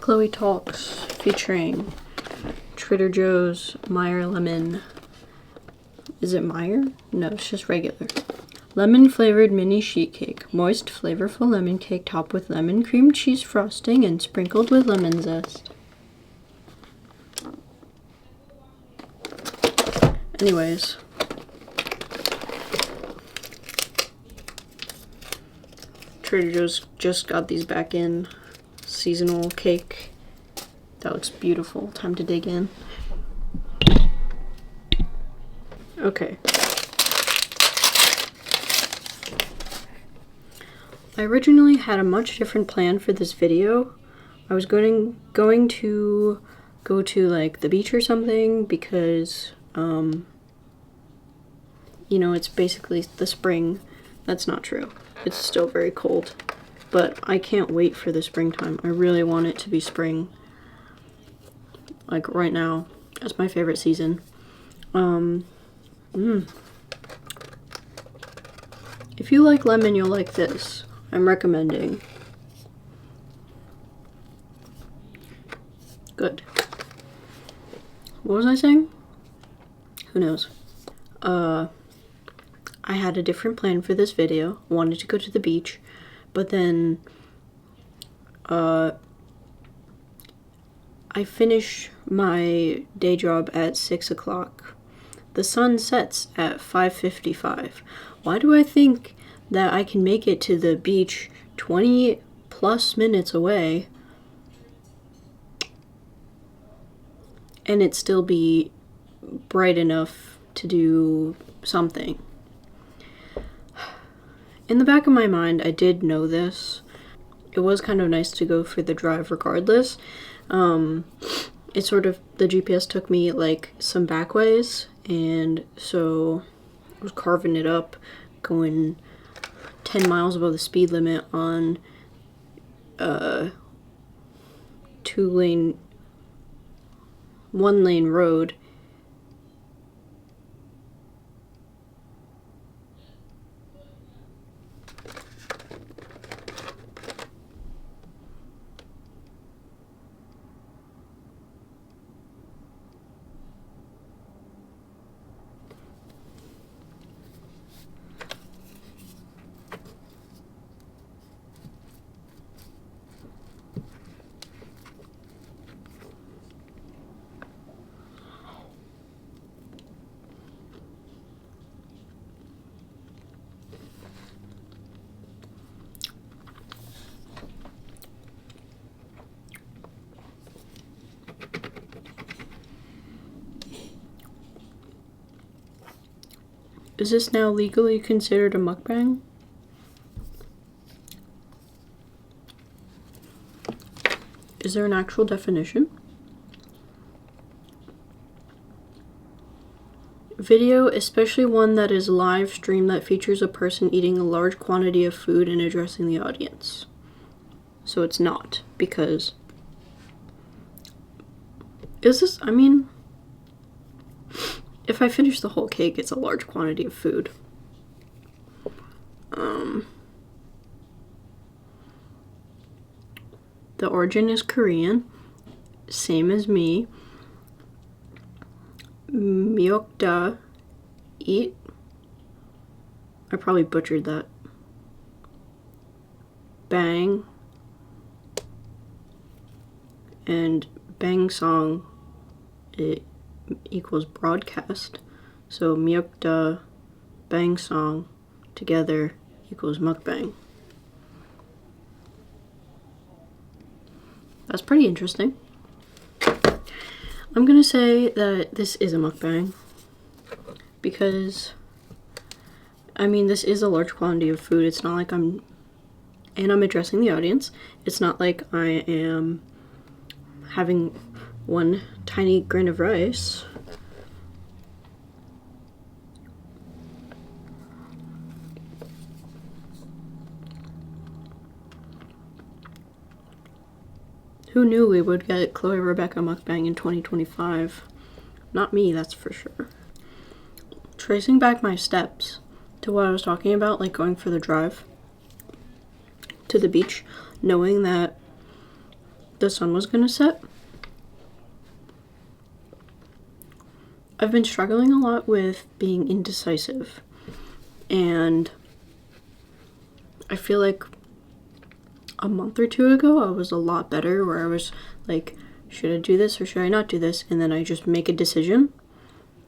Chloe Talks featuring Trader Joe's Meyer Lemon. Is it Meyer? No, it's just regular. Lemon flavored mini sheet cake. Moist, flavorful lemon cake topped with lemon cream cheese frosting and sprinkled with lemon zest. Anyways. Trader Joe's just got these back in. Seasonal cake. That looks beautiful. Time to dig in. Okay. I originally had a much different plan for this video. I was going to go to like the beach or something because you know, it's basically the spring. That's not true. It's still very cold, but I can't wait for the springtime. I really want it to be spring. Like right now, that's my favorite season. If you like lemon, you'll like this. I'm recommending. Good. What was I saying? Who knows? I had a different plan for this video. I wanted to go to the beach, but then I finish my day job at 6 o'clock. The sun sets at 5:55. Why do I think that I can make it to the beach 20 plus minutes away and it still be bright enough to do something? In the back of my mind, I did know this. It was kind of nice to go for the drive regardless. It sort of, the GPS took me like some back ways, and so I was carving it up, going 10 miles above the speed limit on one lane road. Is this now legally considered a mukbang? Is there an actual definition? Video, especially one that is live streamed that features a person eating a large quantity of food and addressing the audience. So it's not, because is this, I mean, if I finish the whole cake, it's a large quantity of food. The origin is Korean, same as me. Myokda, eat. I probably butchered that. Bang. And bang song, it equals broadcast. So myokda, bang song together equals mukbang. That's pretty interesting. I'm gonna say that this is a mukbang because, I mean, this is a large quantity of food. It's not like I'm addressing the audience. It's not like I am having one tiny grain of rice. Who knew we would get Chloe Rebecca mukbang in 2025? Not me, that's for sure. Tracing back my steps to what I was talking about, like going for the drive to the beach, knowing that the sun was gonna set. I've been struggling a lot with being indecisive, and I feel like a month or two ago I was a lot better, where I was like, should I do this or should I not do this? And then I just make a decision,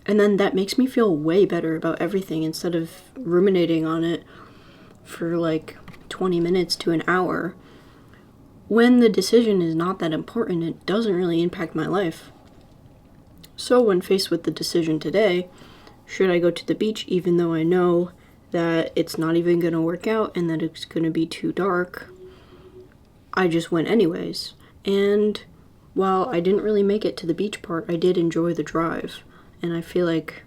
and then that makes me feel way better about everything instead of ruminating on it for like 20 minutes to an hour. When the decision is not that important, it doesn't really impact my life. So when faced with the decision today, should I go to the beach even though I know that it's not even going to work out and that it's going to be too dark, I just went anyways. And while I didn't really make it to the beach part, I did enjoy the drive. And I feel like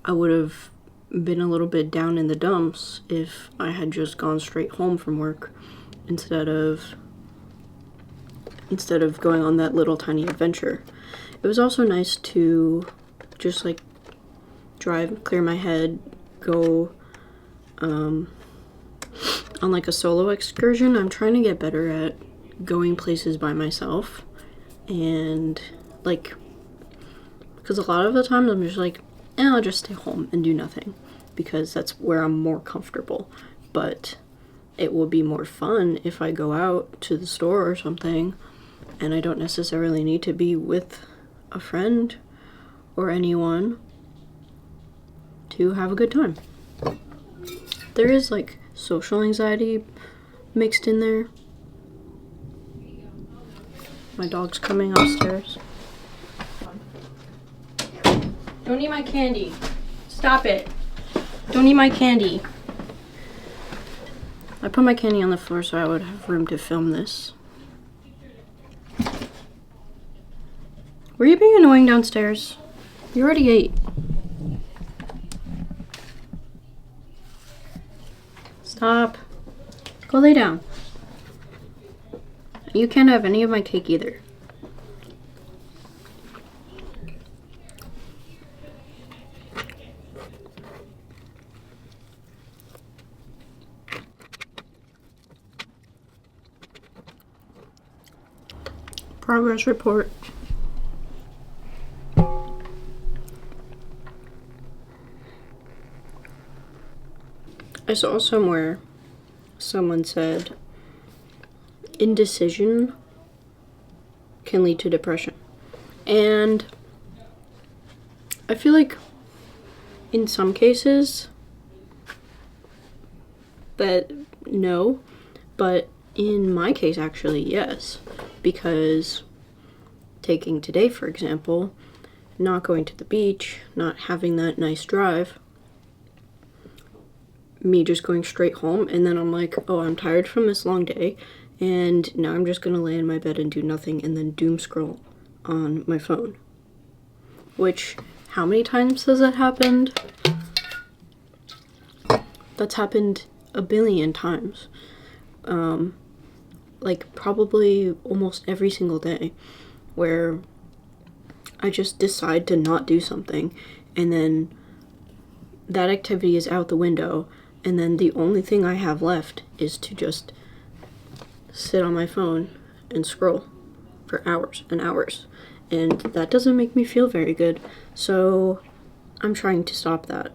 I would have been a little bit down in the dumps if I had just gone straight home from work instead of going on that little tiny adventure. It was also nice to just like drive, clear my head, go on like a solo excursion. I'm trying to get better at going places by myself, and like, because a lot of the times I'm just like, I'll just stay home and do nothing because that's where I'm more comfortable. But it will be more fun if I go out to the store or something, and I don't necessarily need to be with a friend or anyone to have a good time. There is like social anxiety mixed in there. My dog's coming upstairs. Don't eat my candy. Stop it. Don't eat my candy. I put my candy on the floor so I would have room to film this. Were you being annoying downstairs? You already ate. Stop. Go lay down. You can't have any of my cake either. Progress report. I saw somewhere someone said indecision can lead to depression. And I feel like in some cases that no, but in my case actually yes, because taking today for example, not going to the beach, not having that nice drive, me just going straight home, and then I'm like, oh, I'm tired from this long day, and now I'm just gonna lay in my bed and do nothing and then doom scroll on my phone. Which, how many times has that happened? That's happened a billion times. Like probably almost every single day, where I just decide to not do something, and then that activity is out the window, and then the only thing I have left is to just sit on my phone and scroll for hours and hours. And that doesn't make me feel very good. So I'm trying to stop that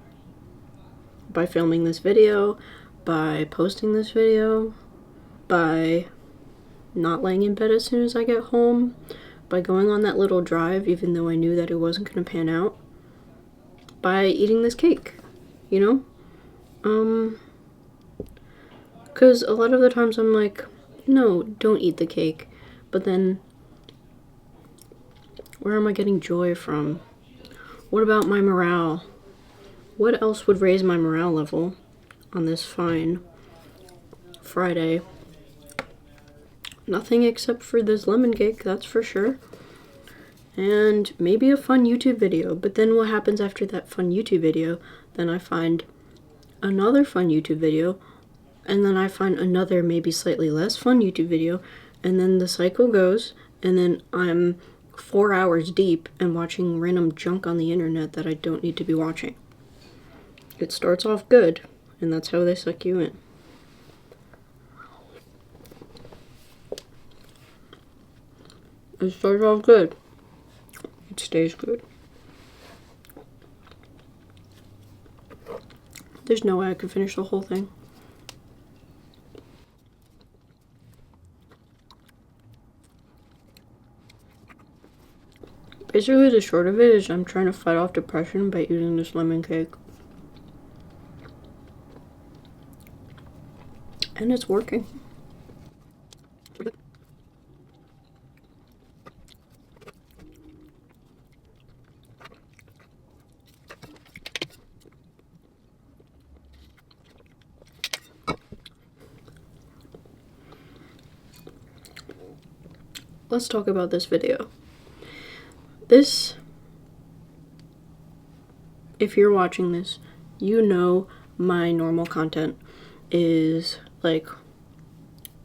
by filming this video, by posting this video, by not laying in bed as soon as I get home, by going on that little drive even though I knew that it wasn't going to pan out, by eating this cake, you know? Because a lot of the times I'm like, no, don't eat the cake. But then, where am I getting joy from? What about my morale? What else would raise my morale level on this fine Friday? Nothing except for this lemon cake, that's for sure. And maybe a fun YouTube video. But then what happens after that fun YouTube video? Then I find another fun YouTube video, and then I find another maybe slightly less fun YouTube video, and then the cycle goes, and then I'm 4 hours deep and watching random junk on the internet that I don't need to be watching. It starts off good, and that's how they suck you in. It started off good. It stays good. There's no way I could finish the whole thing. Basically, the short of it is I'm trying to fight off depression by eating this lemon cake. And it's working. Let's talk about this video. This, if you're watching this, you know my normal content is like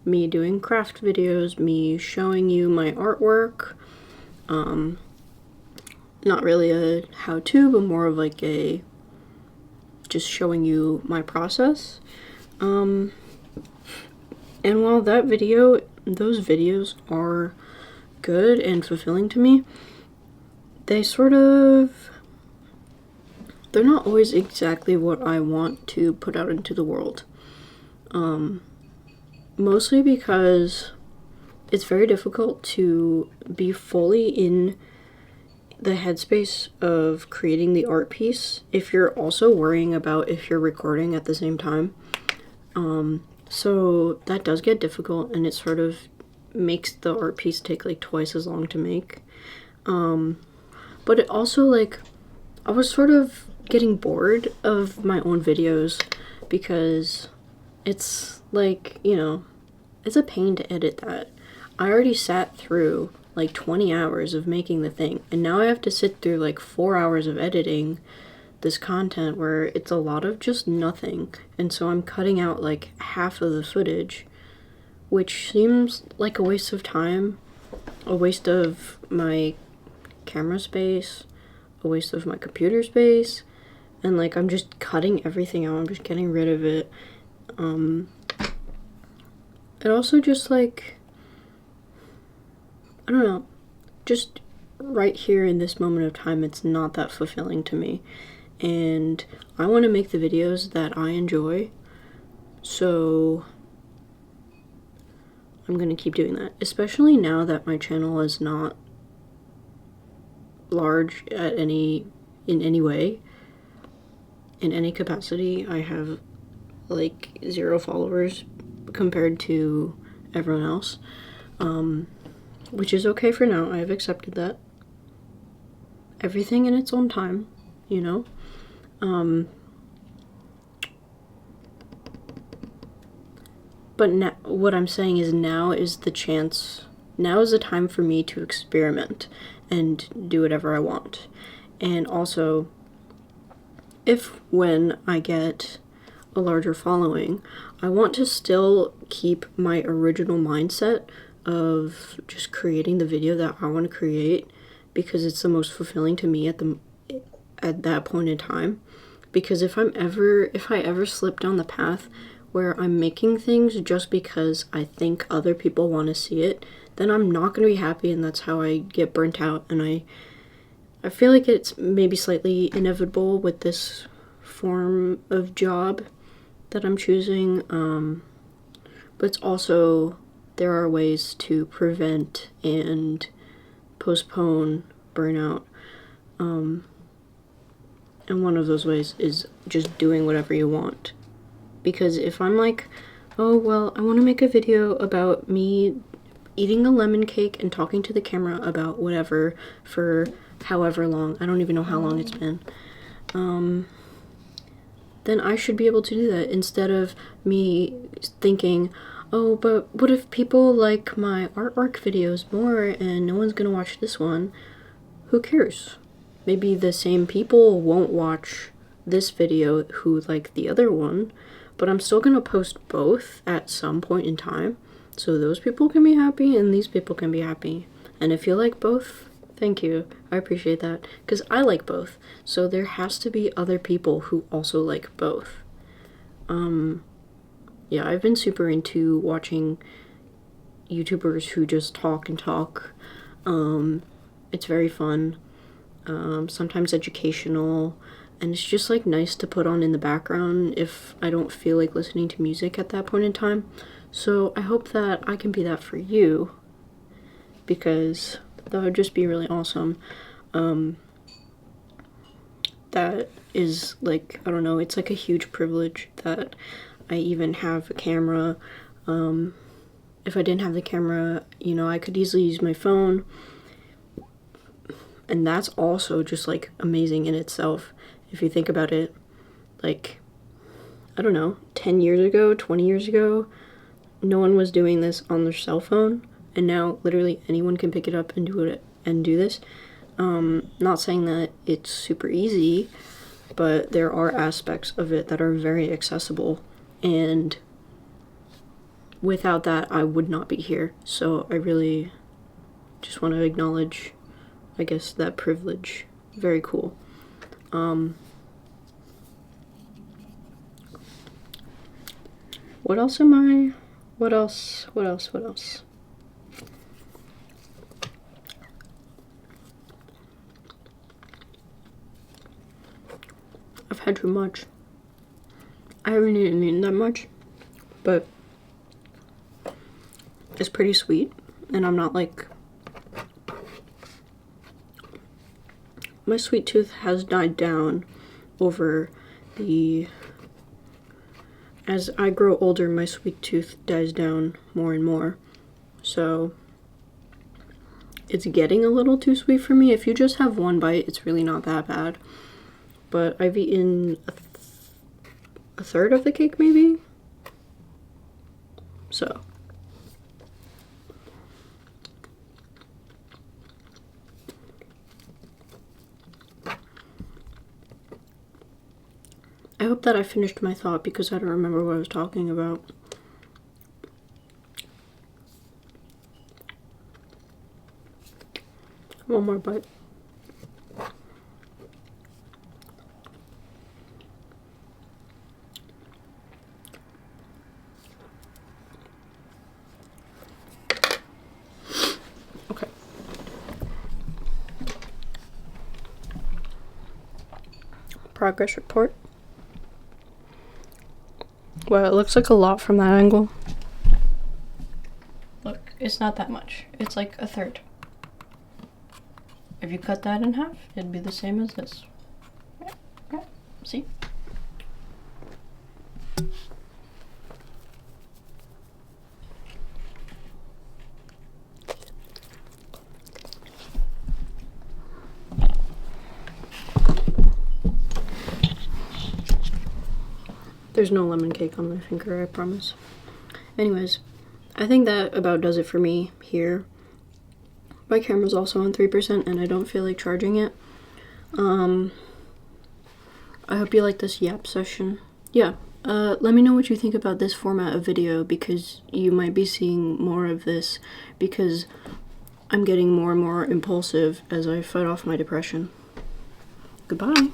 me doing craft videos, me showing you my artwork, not really a how-to, but more of like a just showing you my process. And while those videos are good and fulfilling to me, they're not always exactly what I want to put out into the world. Mostly because it's very difficult to be fully in the headspace of creating the art piece if you're also worrying about if you're recording at the same time. So that does get difficult, and it sort of makes the art piece take like twice as long to make. But it also, like, I was sort of getting bored of my own videos because it's like, you know, it's a pain to edit that. I already sat through like 20 hours of making the thing, and now I have to sit through like 4 hours of editing this content where it's a lot of just nothing, and so I'm cutting out like half of the footage, which seems like a waste of time, a waste of my camera space, a waste of my computer space, and like I'm just cutting everything out. I'm just getting rid of it. It also just like, I don't know, just right here in this moment of time, it's not that fulfilling to me, and I want to make the videos that I enjoy, so I'm gonna keep doing that, especially now that my channel is not large in any way, in any capacity. I have like 0 followers compared to everyone else, which is okay for now. I have accepted that. Everything in its own time, you know. But now, what I'm saying is now is the time for me to experiment and do whatever I want. And also, when I get a larger following, I want to still keep my original mindset of just creating the video that I want to create, because it's the most fulfilling to me at that point in time. Because if I ever slip down the path where I'm making things just because I think other people want to see it, then I'm not going to be happy, and that's how I get burnt out. And I feel like it's maybe slightly inevitable with this form of job that I'm choosing, but it's also, there are ways to prevent and postpone burnout, and one of those ways is just doing whatever you want. Because if I'm like, oh well, I want to make a video about me eating a lemon cake and talking to the camera about whatever for however long, I don't even know how long it's been, then I should be able to do that, instead of me thinking, oh, but what if people like my artwork videos more and no one's gonna watch this one? Who cares? Maybe the same people won't watch this video who like the other one, but I'm still gonna post both at some point in time, so those people can be happy and these people can be happy. And if you like both, thank you. I appreciate that, because I like both. So there has to be other people who also like both. Yeah, I've been super into watching YouTubers who just talk and talk. It's very fun, sometimes educational, and it's just like nice to put on in the background if I don't feel like listening to music at that point in time. So I hope that I can be that for you, because that would just be really awesome. That is like, I don't know, it's like a huge privilege that I even have a camera. If I didn't have the camera, you know, I could easily use my phone, and that's also just like amazing in itself if you think about it. Like, I don't know, 10 years ago, 20 years ago, no one was doing this on their cell phone, and now literally anyone can pick it up and do this. Not saying that it's super easy, but there are aspects of it that are very accessible, and without that I would not be here. So I really just want to acknowledge, I guess, that privilege. Very cool. What else am I? What else? I've had too much. I haven't eaten that much, but it's pretty sweet, and I'm not like... My sweet tooth has died down over the... As I grow older, my sweet tooth dies down more and more, so it's getting a little too sweet for me. If you just have one bite, it's really not that bad. But I've eaten a third of the cake, maybe? So. I hope that I finished my thought, because I don't remember what I was talking about. One more bite. Okay. Progress report. Well, it looks like a lot from that angle. Look, it's not that much. It's like a third. If you cut that in half, it'd be the same as this. Yeah. See? There's no lemon cake on my finger, I promise. Anyways, I think that about does it for me here. My camera's also on 3% and I don't feel like charging it. I hope you like this yap session. Yeah, let me know what you think about this format of video, because you might be seeing more of this, because I'm getting more and more impulsive as I fight off my depression. Goodbye.